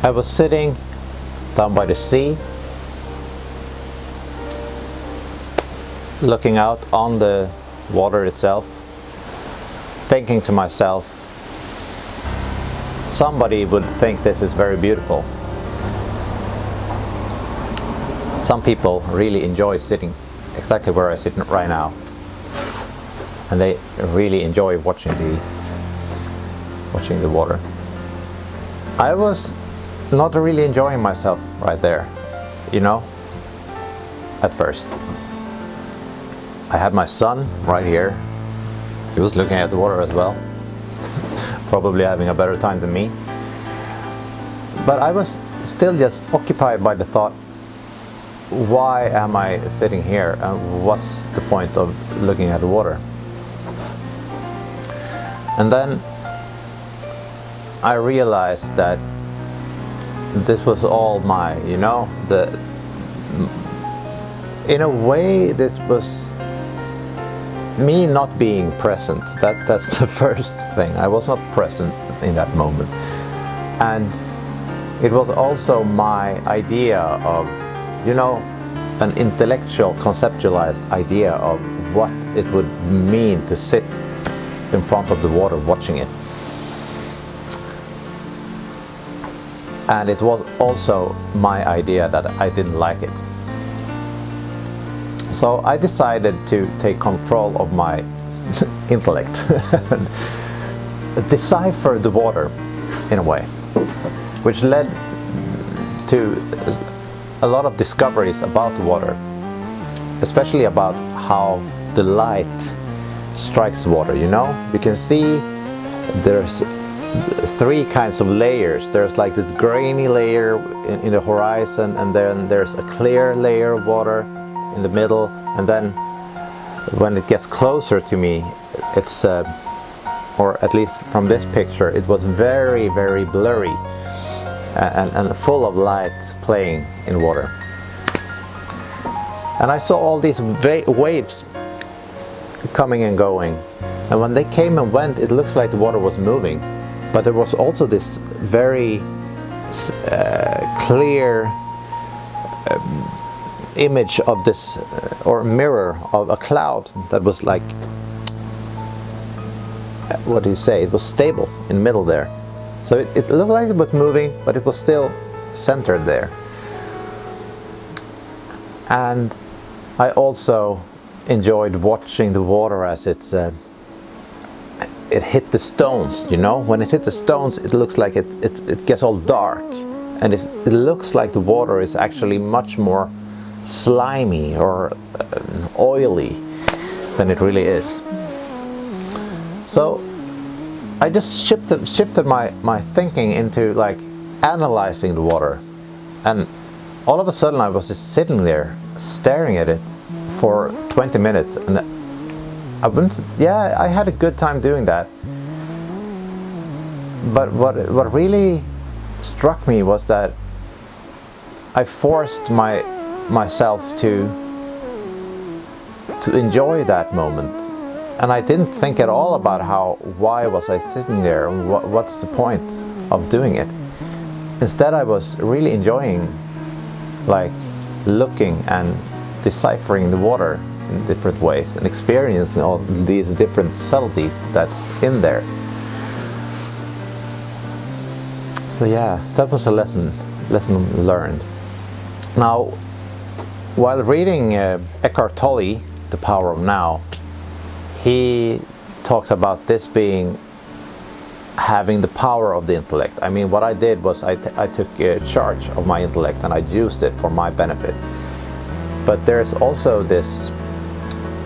I was sitting down by the sea, looking out on the water itself, thinking to myself, somebody would think this is very beautiful. Some people really enjoy sitting exactly where I sit right now, and they really enjoy watching the water. I was not really enjoying myself right there, at first. I had my son right here. He was looking at the water as well, probably having a better time than me. But I was still just occupied by the thought, why am I sitting here and what's the point of looking at the water? And then I realized that this was all in a way this was me not being present. That's the first thing. I was not present in that moment. And it was also my idea of, an intellectual, conceptualized idea of what it would mean to sit in front of the water watching it. And it was also my idea that I didn't like it. So I decided to take control of my intellect and decipher the water in a way, which led to a lot of discoveries about the water, especially about how the light strikes the water. You can see there's three kinds of layers. There's like this grainy layer in the horizon, and then there's a clear layer of water in the middle, and then when it gets closer to me, it's or at least from this picture, it was very, very blurry and full of light playing in water. And I saw all these waves coming and going, and when they came and went, it looked like the water was moving, but there was also this very clear image of this or mirror of a cloud that was like, what do you say, it was stable in the middle there. So it looked like it was moving, but it was still centered there. And I also enjoyed watching the water as it hit the stones. When it hit the stones, it looks like it gets all dark, and it looks like the water is actually much more slimy or oily than it really is. So I just shifted my thinking into like analyzing the water, and all of a sudden I was just sitting there staring at it for 20 minutes, and I had a good time doing that. But what really struck me was that I forced myself to enjoy that moment, and I didn't think at all about why was I sitting there and what's the point of doing it. Instead, I was really enjoying like looking and deciphering the water in different ways and experiencing all these different subtleties that's in there. So yeah, that was a lesson learned. Now, while reading Eckhart Tolle, The Power of Now, he talks about this being having the power of the intellect. I mean, what I did was I took charge of my intellect and I used it for my benefit. But there's also this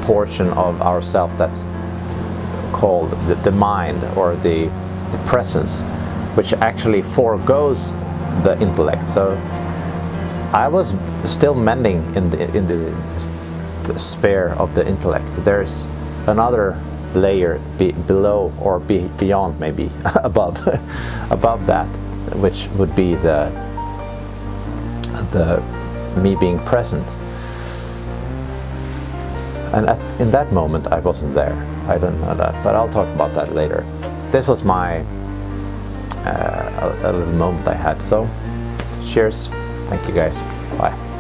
portion of ourself that's called the mind, or the presence, which actually forgoes the intellect. So I was still mending in the sphere of the intellect. There's another layer below or beyond, maybe above that, which would be the me being present. And in that moment I wasn't there. I don't know that, but I'll talk about that later. This was my a little moment I had. So Cheers. Thank you guys. Bye.